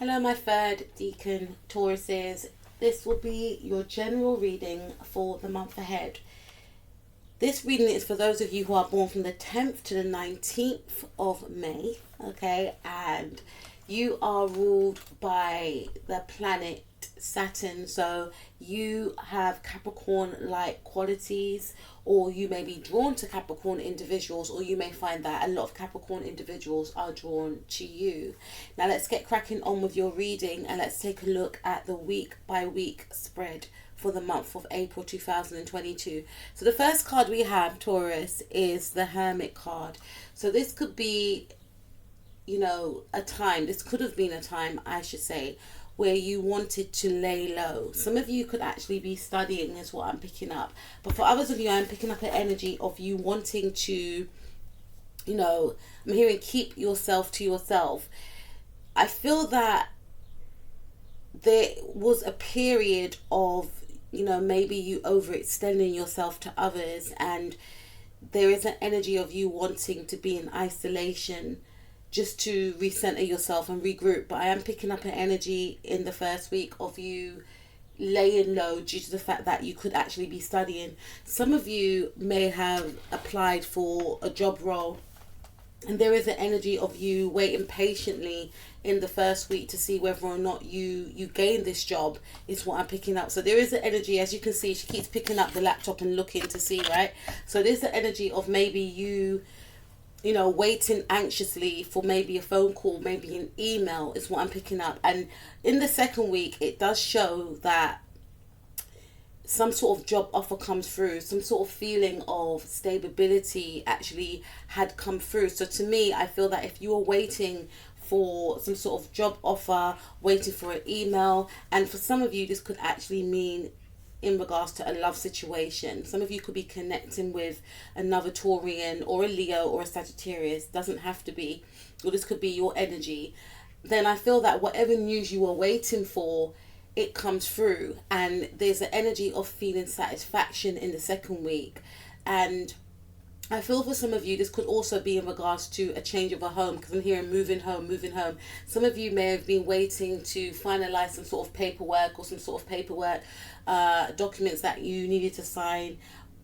Hello, my third Deacon Tauruses. This will be your general reading for the month ahead. This reading is for those of you who are born from the 10th to the 19th of May, okay? And you are ruled by the planet Saturn, so you have Capricorn-like qualities, or you may be drawn to Capricorn individuals, or you may find that a lot of Capricorn individuals are drawn to you. Now let's get cracking on with your reading, and let's take a look at the week by week spread for the month of April 2022. So the first card we have, Taurus, is the Hermit card. So this could be, this could have been a time, I should say, where you wanted to lay low. Some of you could actually be studying, is what I'm picking up. But for others of you, I'm picking up an energy of you wanting to, I'm hearing keep yourself to yourself. I feel that there was a period of, maybe you overextending yourself to others, and there is an energy of you wanting to be in isolation just to recenter yourself and regroup. But I am picking up an energy in the first week of you laying low due to the fact that you could actually be studying. Some of you may have applied for a job role, and there is an energy of you waiting patiently in the first week to see whether or not you gain this job, is what I'm picking up. So there is an energy, as you can see, she keeps picking up the laptop and looking to see, right? So there's the energy of maybe you waiting anxiously for maybe a phone call, maybe an email, is what I'm picking up. And in the second week, it does show that some sort of job offer comes through, some sort of feeling of stability actually had come through. So to me, I feel that if you are waiting for some sort of job offer, waiting for an email, and for some of you, this could actually mean in regards to a love situation. Some of you could be connecting with another Taurian or a Leo or a Sagittarius. Doesn't have to be, or this could be your energy. Then I feel that whatever news you were waiting for, it comes through, and there's an energy of feeling satisfaction in the second week. And I feel for some of you, this could also be in regards to a change of a home, because I'm hearing moving home. Some of you may have been waiting to finalize some sort of paperwork documents that you needed to sign.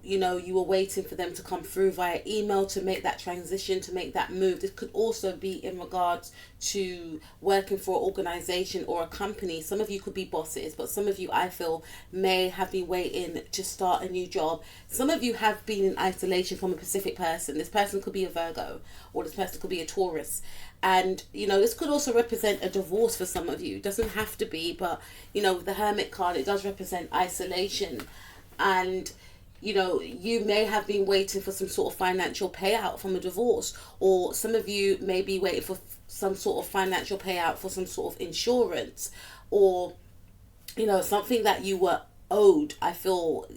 You were waiting for them to come through via email to make that transition, to make that move. This could also be in regards to working for an organization or a company. Some of you could be bosses, but some of you, I feel, may have been waiting to start a new job. Some of you have been in isolation from a specific person. This person could be a Virgo, or this person could be a Taurus. And, this could also represent a divorce for some of you. It doesn't have to be, but, with the Hermit card, it does represent isolation. And you may have been waiting for some sort of financial payout from a divorce, or some of you may be waiting for some sort of financial payout for some sort of insurance, or something that you were owed. I feel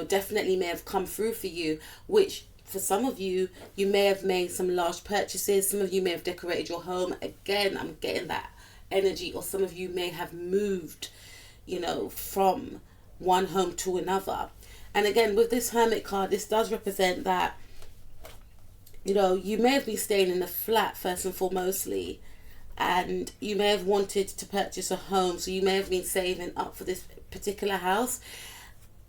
definitely may have come through for you, which for some of you, you may have made some large purchases. Some of you may have decorated your home. Again, I'm getting that energy. Or some of you may have moved from one home to another. And again, with this Hermit card, this does represent that, you may have been staying in a flat first and foremostly, and you may have wanted to purchase a home. So you may have been saving up for this particular house.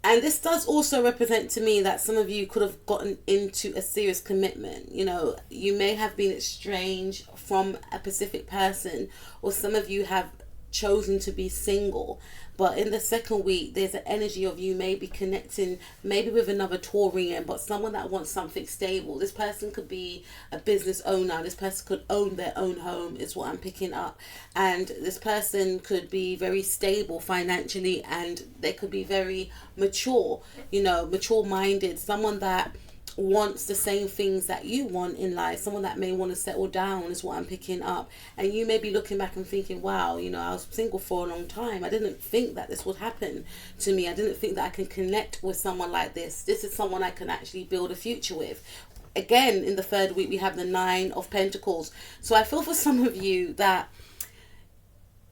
And this does also represent to me that some of you could have gotten into a serious commitment. You may have been estranged from a specific person, or some of you have chosen to be single. But in the second week, there's an energy of you maybe connecting maybe with another Taurian, but someone that wants something stable. This person could be a business owner. This person could own their own home, is what I'm picking up. And this person could be very stable financially, and they could be very mature, mature minded. Someone that wants the same things that you want in life. Someone that may want to settle down, is what I'm picking up. And you may be looking back and thinking, wow, I was single for a long time. I didn't think that this would happen to me. I didn't think that I can connect with someone like this. This is someone I can actually build a future with. Again, in the third week, we have the 9 of Pentacles. So I feel for some of you that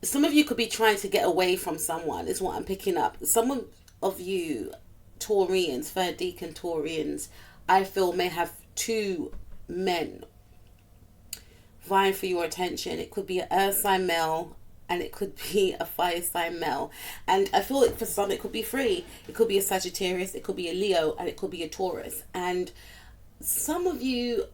some of you could be trying to get away from someone, is what I'm picking up. Some of you Taurians, third decan Taurians, I feel may have 2 men vying for your attention. It could be an earth sign male and it could be a fire sign male. And I feel like for some it could be three. It could be a Sagittarius, it could be a Leo, and it could be a Taurus. And some of you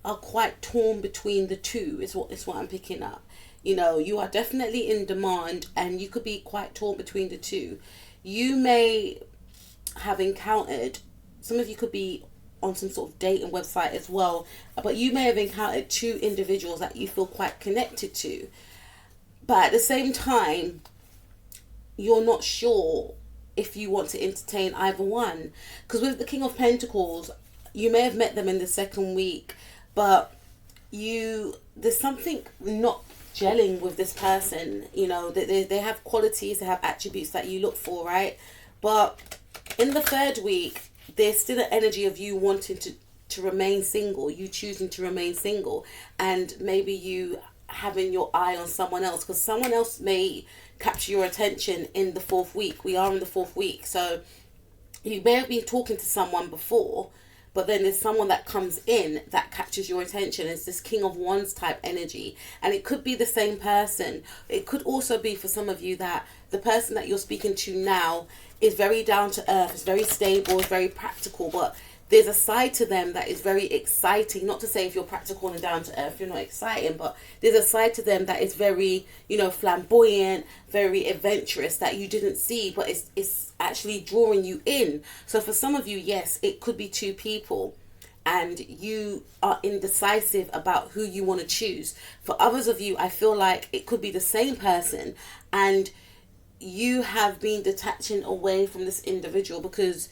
are quite torn between the two, is what I'm picking up. You know, you are definitely in demand, and you could be quite torn between the two. You may have encountered, some of you could be on some sort of dating website as well, but you may have encountered two individuals that you feel quite connected to. But at the same time, you're not sure if you want to entertain either one. Because with the King of Pentacles, you may have met them in the second week, but there's something not gelling with this person. You know, they have qualities, they have attributes that you look for, right? But in the third week, there's still an energy of you wanting to remain single, you choosing to remain single, and maybe you having your eye on someone else, because someone else may capture your attention in the fourth week. We are in the fourth week, so you may have been talking to someone before, but then there's someone that comes in that captures your attention. It's this King of Wands type energy, and it could be the same person. It could also be for some of you that the person that you're speaking to now is very down to earth, is very stable, is very practical, but there's a side to them that is very exciting. Not to say if you're practical and down to earth, you're not exciting, but there's a side to them that is very, you know, flamboyant, very adventurous, that you didn't see, but it's actually drawing you in. So for some of you, yes, it could be two people, and you are indecisive about who you want to choose. For others of you, I feel like it could be the same person, and you have been detaching away from this individual because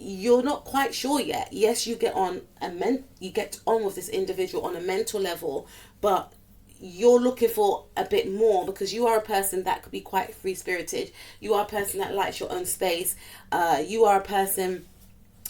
you're not quite sure yet. Yes, you get on with this individual on a mental level, but you're looking for a bit more, because you are a person that could be quite free-spirited. You are a person that likes your own space. You are a person,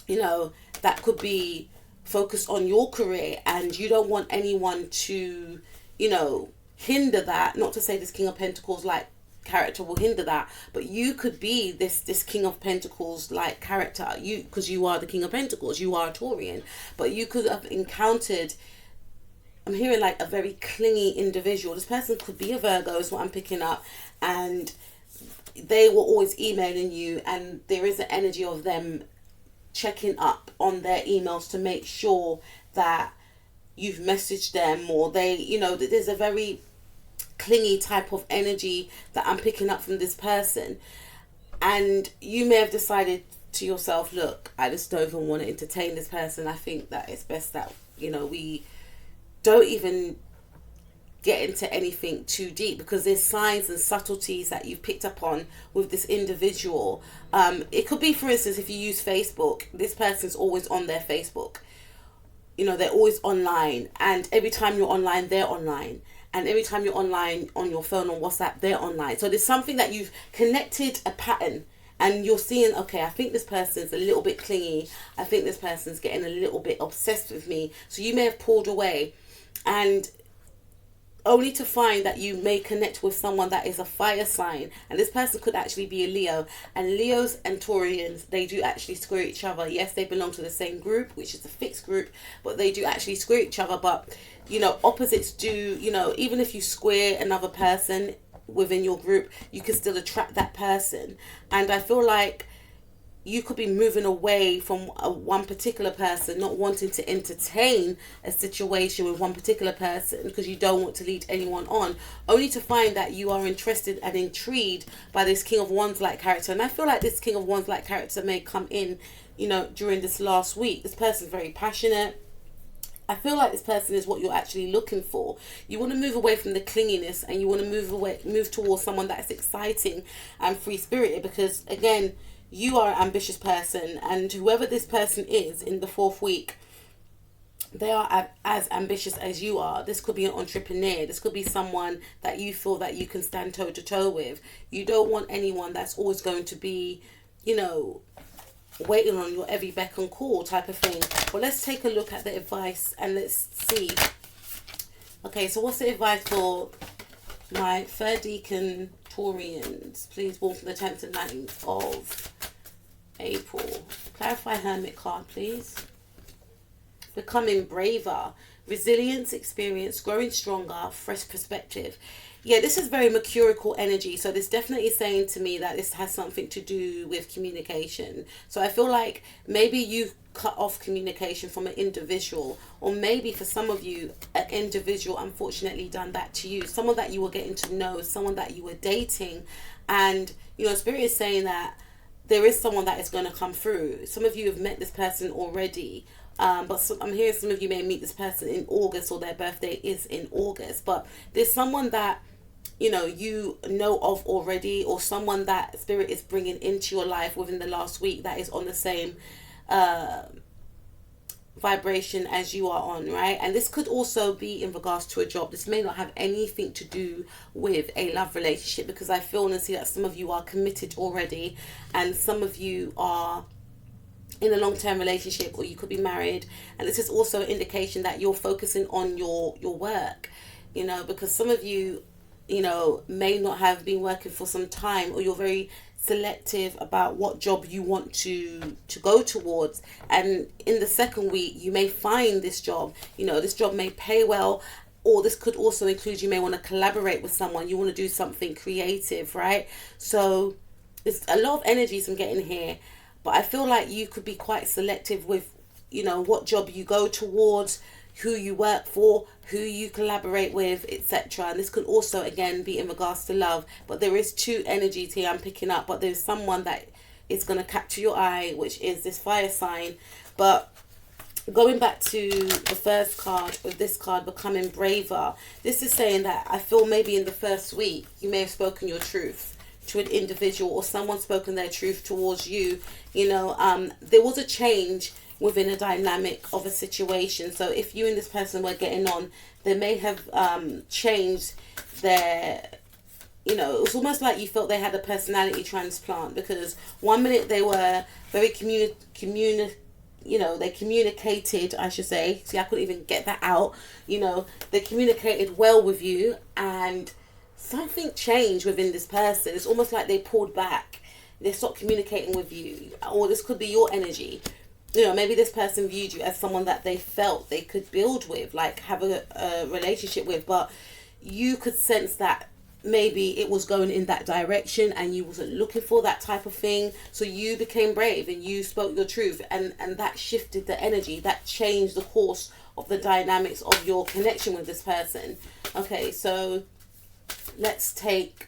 you know, that could be focused on your career, and you don't want anyone to, you know, hinder that. Not to say this King of Pentacles like character will hinder that, but you could be this King of Pentacles like character, because you are the King of Pentacles, you are a Taurian, but you could have encountered, I'm hearing like a very clingy individual. This person could be a Virgo is what I'm picking up, and they were always emailing you, and there is an energy of them checking up on their emails to make sure that you've messaged them, or they, you know, there's a very clingy type of energy that I'm picking up from this person. And you may have decided to yourself, look, I just don't even want to entertain this person. I think that it's best that, you know, we don't even get into anything too deep, because there's signs and subtleties that you've picked up on with this individual. It could be, for instance, if you use Facebook, this person's always on their Facebook. You know, they're always online, and every time you're online, they're online. And every time you're online on your phone, on WhatsApp, they're online. So there's something that you've connected a pattern, and you're seeing, okay, I think this person's a little bit clingy. I think this person's getting a little bit obsessed with me. So you may have pulled away, and only to find that you may connect with someone that is a fire sign. And this person could actually be a Leo. And Leos and Taurians, they do actually square each other. Yes, they belong to the same group, which is a fixed group, but they do actually square each other. But, you know, opposites do, you know, even if you square another person within your group, you can still attract that person. And I feel like you could be moving away from one particular person, not wanting to entertain a situation with one particular person because you don't want to lead anyone on, only to find that you are interested and intrigued by this King of Wands like character. And I feel like this King of Wands like character may come in, you know, during this last week. This person's very passionate. I feel like this person is what you're actually looking for. You want to move away from the clinginess, and you want to move towards someone that's exciting and free-spirited, because again, you are an ambitious person, and whoever this person is in the fourth week, they are as ambitious as you are. This could be an entrepreneur. This could be someone that you feel that you can stand toe to toe with. You don't want anyone that's always going to be, you know, waiting on your every beck and call type of thing. But let's take a look at the advice and let's see. Okay, so what's the advice for my third decan Taurians? Please, born from the 10th and 9th of April. Clarify Hermit card, please. Becoming braver. Resilience, experience, growing stronger, fresh perspective. Yeah, this is very mercurial energy. So this definitely saying to me that this has something to do with communication. So I feel like maybe you cut off communication from an individual, or maybe for some of you, an individual unfortunately done that to you. Someone that you were getting to know, someone that you were dating, and Spirit is saying that there is someone that is going to come through. Some of you have met this person already. I'm hearing some of you may meet this person in August, or their birthday is in August. But there's someone that you know of already, or someone that Spirit is bringing into your life within the last week that is on the same vibration as you are on, right? And this could also be in regards to a job. This may not have anything to do with a love relationship, because I feel and see that some of you are committed already, and some of you are in a long-term relationship, or you could be married. And this is also an indication that you're focusing on your work, because some of you may not have been working for some time, or you're very selective about what job you want to go towards. And in the second week, you may find this job. This job may pay well, or this could also include you may want to collaborate with someone. You want to do something creative, right? So it's a lot of energies I'm getting here. But I feel like you could be quite selective with, what job you go towards, who you work for, who you collaborate with, etc. And this could also, again, be in regards to love. But there is two energies here I'm picking up. But there's someone that is going to capture your eye, which is this fire sign. But going back to the first card of this card, becoming braver. This is saying that I feel maybe in the first week, you may have spoken your truth to an individual, or someone spoken their truth towards you. There was a change within a dynamic of a situation. So if you and this person were getting on, they may have changed their, it was almost like you felt they had a personality transplant, because 1 minute they were very they communicated, I should say. See, I couldn't even get that out. They communicated well with you, and something changed within this person. It's almost like they pulled back. They stopped communicating with you. Or this could be your energy. Maybe this person viewed you as someone that they felt they could build with, like have a relationship with. But you could sense that maybe it was going in that direction, and you wasn't looking for that type of thing. So you became brave and you spoke your truth. And that shifted the energy. That changed the course of the dynamics of your connection with this person. Okay, so let's take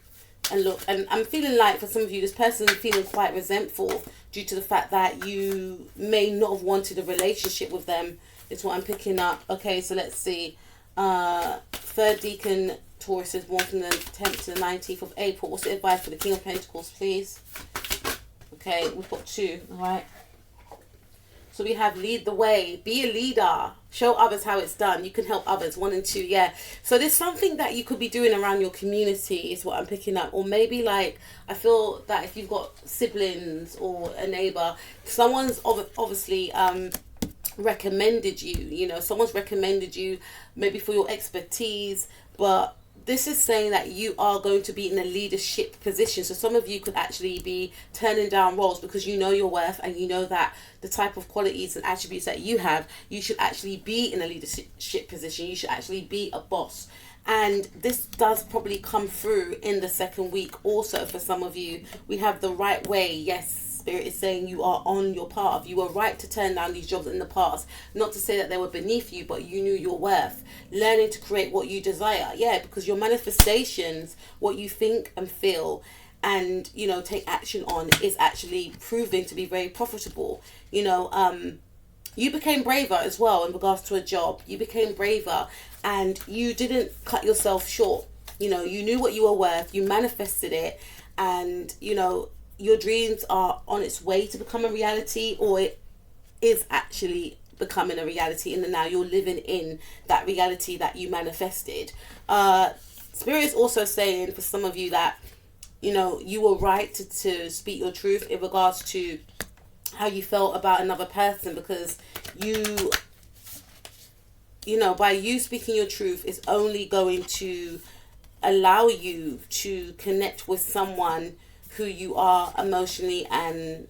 a look. And I'm feeling like for some of you, this person is feeling quite resentful due to the fact that you may not have wanted a relationship with them. Is what I'm picking up. Okay, so let's see. Third Deacon Taurus is born from the 10th to the 19th of April. What's the advice for the King of Pentacles, please? Okay, we've got two. All right. So we have lead the way, be a leader, show others how it's done. You can help others, 1 and 2, yeah. So there's something that you could be doing around your community is what I'm picking up. Or maybe like, I feel that if you've got siblings or a neighbor, someone's obviously recommended you, someone's recommended you maybe for your expertise, but this is saying that you are going to be in a leadership position. So some of you could actually be turning down roles because you know your worth, and you know that the type of qualities and attributes that you have, you should actually be in a leadership position. You should actually be a boss. And this does probably come through in the second week also for some of you. We have the right way. Yes, Spirit is saying you are on your path. You were right to turn down these jobs in the past. Not to say that they were beneath you, but you knew your worth. Learning to create what you desire. Yeah, because your manifestations, what you think and feel and, take action on, is actually proving to be very profitable. You became braver as well in regards to a job. You became braver, and you didn't cut yourself short. You knew what you were worth. You manifested it, and, your dreams are on its way to become a reality, or it is actually becoming a reality in the now. You're living in that reality that you manifested. Spirit is also saying for some of you that, you were right to speak your truth in regards to how you felt about another person, because by you speaking your truth is only going to allow you to connect with someone who you are emotionally and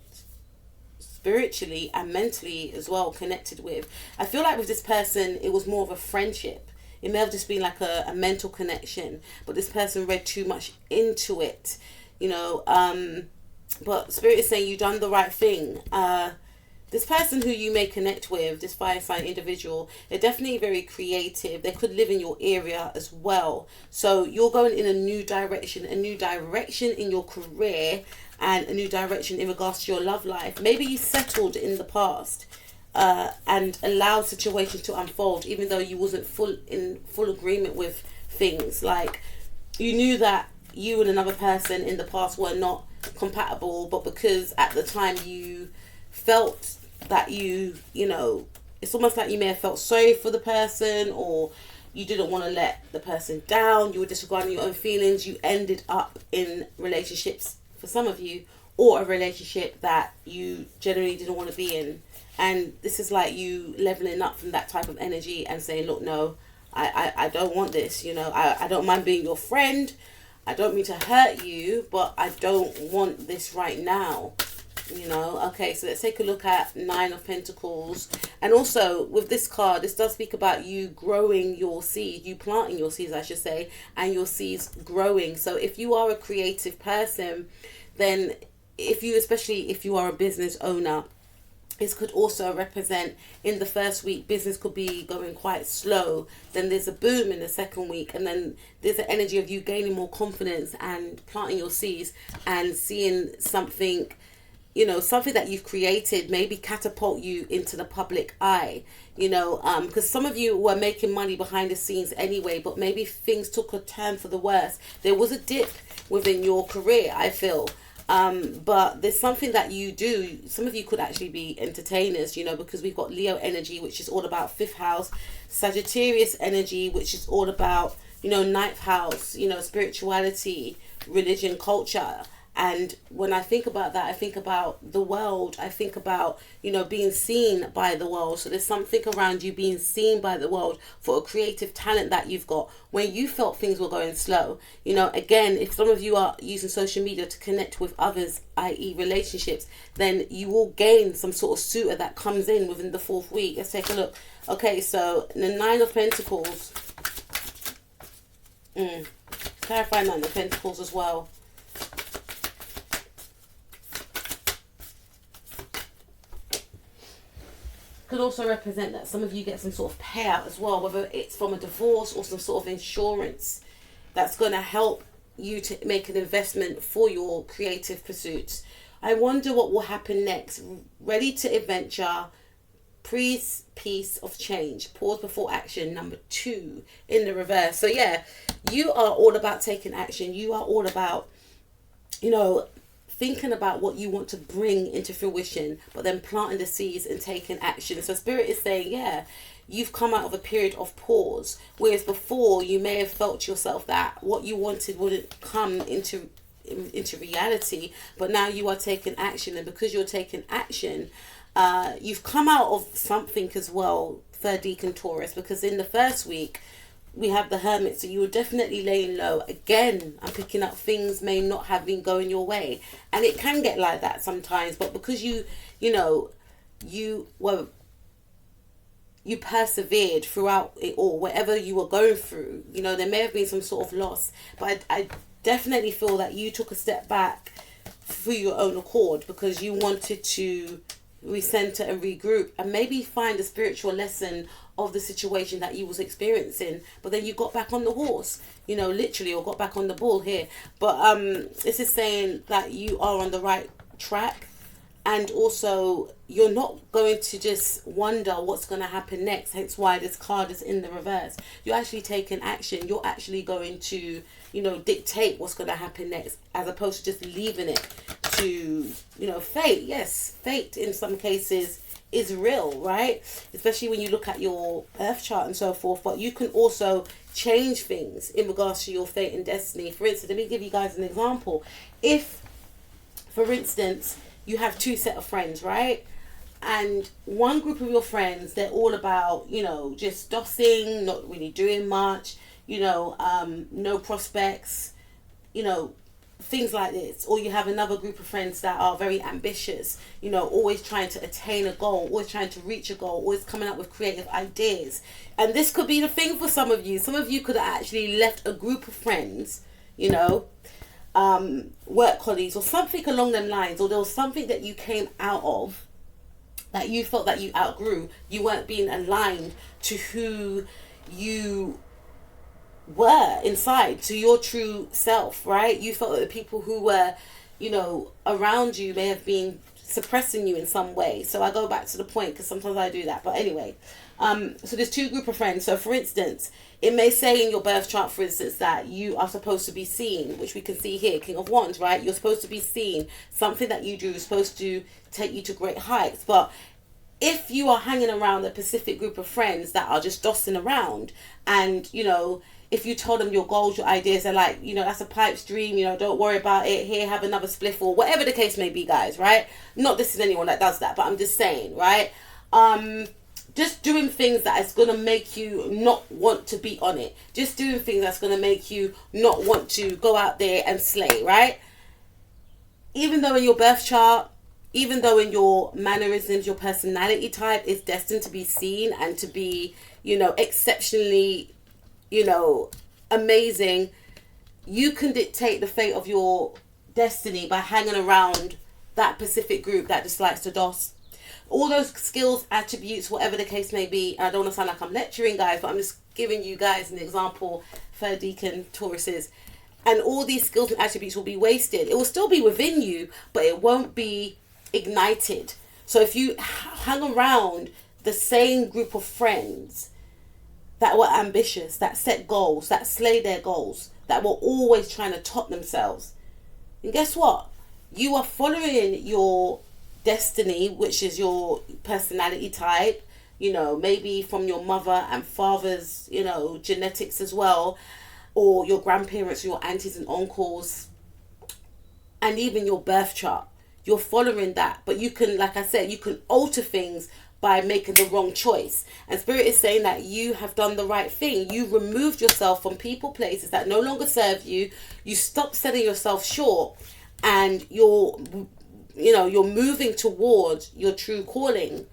spiritually and mentally as well connected with. I feel like with this person, it was more of a friendship. It may have just been like a mental connection, but this person read too much into it, you know. But Spirit is saying you've done the right thing. This person who you may connect with, this fire sign individual, they're definitely very creative. They could live in your area as well. So you're going in a new direction in your career, and a new direction in regards to your love life. Maybe you settled in the past and allowed situations to unfold, even though you wasn't in full agreement with things. Like, you knew that you and another person in the past were not compatible, but because at the time you felt that you know, it's almost like you may have felt sorry for the person, or you didn't want to let the person down, you were disregarding your own feelings, you ended up in relationships, for some of you, or a relationship that you generally didn't want to be in. And this is like you leveling up from that type of energy and saying, look, no, I don't want this, you know. I don't mind being your friend, I don't mean to hurt you, but I don't want this right now, you know. Okay, so let's take a look at Nine of Pentacles. And also with this card, this does speak about you growing your seed, you planting your seeds, I should say, and your seeds growing. So if you are a creative person, then especially if you are a business owner, this could also represent, in the first week, business could be going quite slow. Then there's a boom in the second week. And then there's an energy of you gaining more confidence and planting your seeds and seeing something, you know, something that you've created maybe catapult you into the public eye, you know, because some of you were making money behind the scenes anyway, but maybe things took a turn for the worse. There was a dip within your career, I feel. But there's something that you do. Some of you could actually be entertainers, you know, because we've got Leo energy, which is all about 5th house, Sagittarius energy, which is all about, you know, 9th house, you know, spirituality, religion, culture. And when I think about that, I think about the world. I think about, you know, being seen by the world. So there's something around you being seen by the world for a creative talent that you've got when you felt things were going slow. You know, again, if some of you are using social media to connect with others, i.e. relationships, then you will gain some sort of suitor that comes in within the 4th week. Let's take a look. Okay, so the 9 of Pentacles. Clarify 9 of Pentacles as well. Could also represent that some of you get some sort of payout as well, whether it's from a divorce or some sort of insurance that's going to help you to make an investment for your creative pursuits. I wonder what will happen next. Ready to adventure, peace of change, pause before action, number 2 in the reverse. So yeah, you are all about taking action. You are all about, you know, thinking about what you want to bring into fruition, but then planting the seeds and taking action. So Spirit is saying, yeah, you've come out of a period of pause, whereas before you may have felt yourself that what you wanted wouldn't come into reality, but now you are taking action. And because you're taking action, you've come out of something as well, 3rd Deacon Taurus, because in the first week we have the Hermit, so you were definitely laying low. Again, I'm picking up things may not have been going your way, and it can get like that sometimes, but because you persevered throughout it all, whatever you were going through, you know, there may have been some sort of loss, but I definitely feel that you took a step back through your own accord because you wanted to recenter and regroup and maybe find a spiritual lesson of the situation that you was experiencing, but then you got back on the horse, you know, literally, or got back on the bull here. But this is saying that you are on the right track, and also you're not going to just wonder what's going to happen next, hence why this card is in the reverse. You're actually taking action. You're actually going to, you know, dictate what's going to happen next, as opposed to just leaving it to, you know, fate. Yes, fate in some cases is real, right? Especially when you look at your earth chart and so forth, but you can also change things in regards to your fate and destiny. For instance, let me give you guys an example. If, for instance, you have 2 set of friends, right? And one group of your friends, they're all about, you know, just dossing, not really doing much, you know, no prospects, you know, things like this. Or you have another group of friends that are very ambitious, you know, always trying to attain a goal, always trying to reach a goal, always coming up with creative ideas. And this could be the thing for some of you. Some of you could have actually left a group of friends, you know, work colleagues or something along them lines, or there was something that you came out of that you felt that you outgrew. You weren't being aligned to who you were inside, to your true self, right? You felt that the people who were, you know, around you may have been suppressing you in some way. So I go back to the point because sometimes I do that. But anyway, so there's two group of friends. So for instance, it may say in your birth chart, for instance, that you are supposed to be seen, which we can see here, King of Wands, right? You're supposed to be seen. Something that you do is supposed to take you to great heights. But if you are hanging around a specific group of friends that are just dossing around, and, you know, if you told them your goals, your ideas, they're like, you know, that's a pipe dream, you know, don't worry about it, here, have another spliff, or whatever the case may be, guys, right? Not this is anyone that does that, but I'm just saying, right? Just doing things that is going to make you not want to be on it. Just doing things that's going to make you not want to go out there and slay, right? Even though in your birth chart, even though in your mannerisms, your personality type is destined to be seen and to be, you know, exceptionally, you know, amazing, you can dictate the fate of your destiny by hanging around that specific group that just likes to doss. All those skills, attributes, whatever the case may be. I don't want to sound like I'm lecturing, guys, but I'm just giving you guys an example for DEACAN Tauruses. And all these skills and attributes will be wasted. It will still be within you, but it won't be ignited. So if you hang around the same group of friends that were ambitious, that set goals, that slay their goals, that were always trying to top themselves, and guess what? You are following your destiny, which is your personality type, you know, maybe from your mother and father's, you know, genetics as well, or your grandparents, your aunties and uncles, and even your birth chart. You're following that, but you can, like I said, you can alter things by making the wrong choice. And Spirit is saying that you have done the right thing. You removed yourself from people, places that no longer serve you. You stop selling yourself short, and you're moving towards your true calling,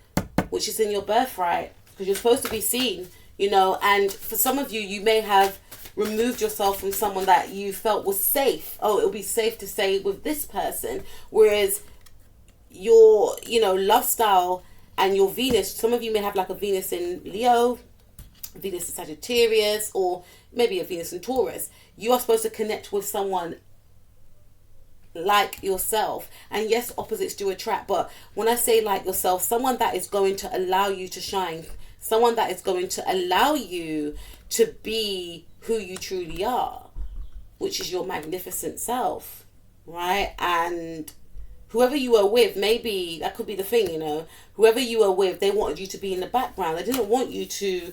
which is in your birthright, because you're supposed to be seen, you know. And for some of you, you may have removed yourself from someone that you felt was safe. Oh, it'll be safe to stay with this person. Whereas your, you know, love style and your Venus, some of you may have like a Venus in Leo, Venus in Sagittarius, or maybe a Venus in Taurus. You are supposed to connect with someone like yourself. And yes, opposites do attract, but when I say like yourself, someone that is going to allow you to shine, someone that is going to allow you to be who you truly are, which is your magnificent self, right? And whoever you were with, maybe that could be the thing, you know, whoever you were with, they wanted you to be in the background. They didn't want you to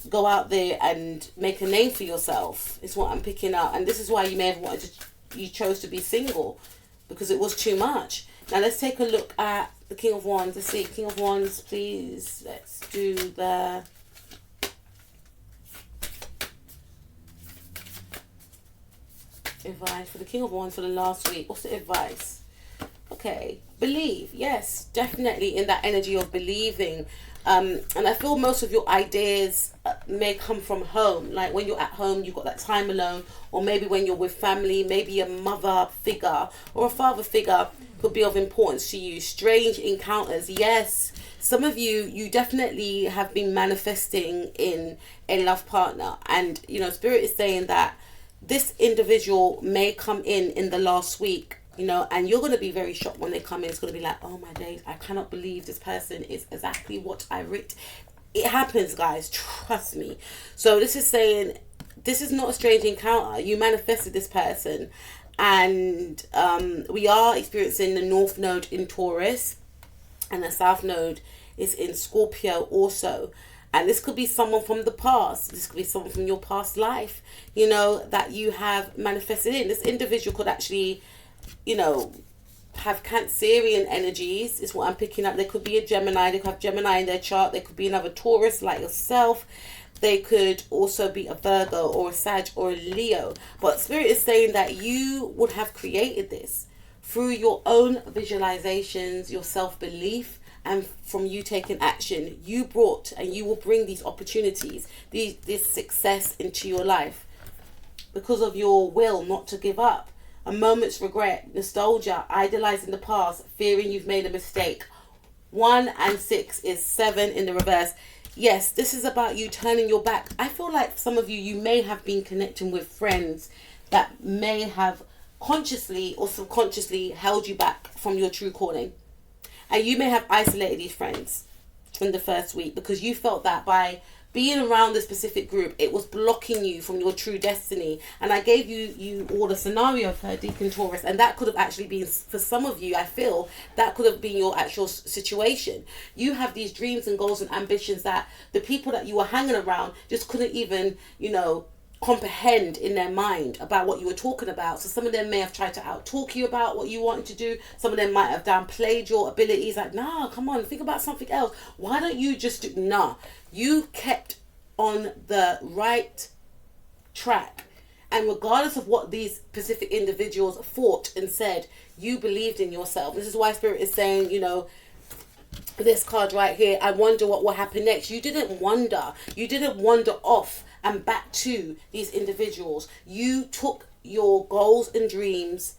go out there and make a name for yourself, is what I'm picking up. And this is why you may have wanted to, you chose to be single, because it was too much. Now let's take a look at the King of Wands. Let's see, King of Wands, please. Let's do the advice for the King of Wands for the last week. What's the advice? Okay, believe. Yes, definitely in that energy of believing. And I feel most of your ideas may come from home. Like when you're at home, you've got that time alone, or maybe when you're with family, maybe a mother figure or a father figure could be of importance to you. Strange encounters. Yes, some of you definitely have been manifesting in a love partner, and you know, Spirit is saying that this individual may come in the last week, you know, and you're going to be very shocked when they come in. It's going to be like, oh my days, I cannot believe this person is exactly what I wrote. It happens, guys, trust me. So this is saying, this is not a strange encounter. You manifested this person, and we are experiencing the North Node in Taurus, and the South Node is in Scorpio also. And this could be someone from the past. This could be someone from your past life, you know, that you have manifested in. This individual could actually, you know, have Cancerian energies, is what I'm picking up. There could be a Gemini. They could have Gemini in their chart. There could be another Taurus like yourself. They could also be a Virgo or a Sag or a Leo. But Spirit is saying that you would have created this through your own visualizations, your self-belief, and from you taking action. You brought and you will bring these opportunities, this success into your life because of your will not to give up. A moment's regret, nostalgia, idolizing the past, fearing you've made a mistake. 1 and 6 is 7 in the reverse. Yes, this is about you turning your back. I feel like some of you, you may have been connecting with friends that may have consciously or subconsciously held you back from your true calling. And you may have isolated these friends in the first week because you felt that by being around this specific group, it was blocking you from your true destiny. And I gave you all a scenario for DEACAN Taurus, and that could have actually been, for some of you, I feel, that could have been your actual situation. You have these dreams and goals and ambitions that the people that you were hanging around just couldn't even, comprehend in their mind about what you were talking about. So some of them may have tried to out-talk you about what you wanted to do. Some of them might have downplayed your abilities, like, nah, come on, think about something else. Why don't you just do... Nah, you kept on the right track. And regardless of what these specific individuals thought and said, you believed in yourself. This is why Spirit is saying, this card right here, I wonder what will happen next. You didn't wonder. You didn't wander off and back to these individuals. You took your goals and dreams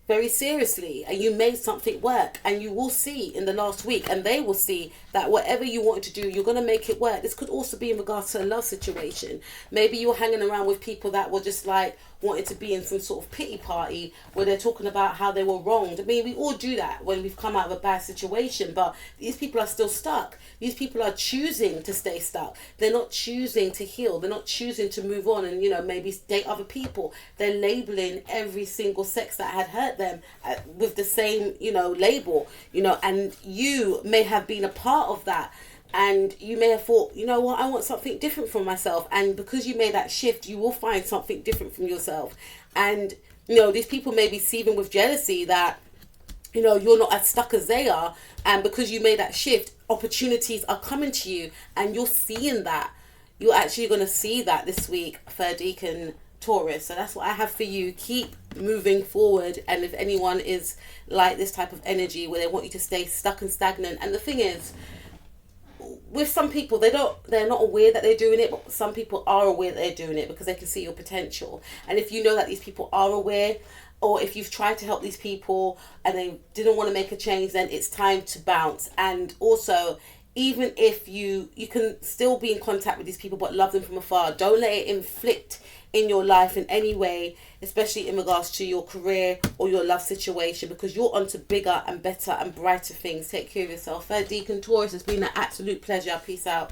very seriously and you made something work, and you will see in the last week, and they will see that whatever you wanted to do, you're going to make it work. This could also be in regards to a love situation. Maybe you're hanging around with people that were just like wanted to be in some sort of pity party where they're talking about how they were wronged. I mean, we all do that when we've come out of a bad situation, but these people are still stuck. These people are choosing to stay stuck. They're not choosing to heal. They're not choosing to move on and, maybe date other people. They're labeling every single sex that had hurt them with the same, label, and you may have been a part of that. And you may have thought, you know what, I want something different from myself. And because you made that shift, you will find something different from yourself. And, these people may be seething with jealousy that, you're not as stuck as they are. And because you made that shift, opportunities are coming to you. And you're seeing that. You're actually going to see that this week for DEACAN Taurus. So that's what I have for you. Keep moving forward. And if anyone is like this type of energy where they want you to stay stuck and stagnant. And the thing is, with some people, they're not aware that they're doing it, but some people are aware that they're doing it because they can see your potential. And if you know that these people are aware, or if you've tried to help these people and they didn't want to make a change, then it's time to bounce. And also, even if you can still be in contact with these people but love them from afar, don't let it inflict in your life in any way, especially in regards to your career or your love situation, because you're on to bigger and better and brighter things. Take care of yourself. DEACAN Taurus, it's been an absolute pleasure. Peace out.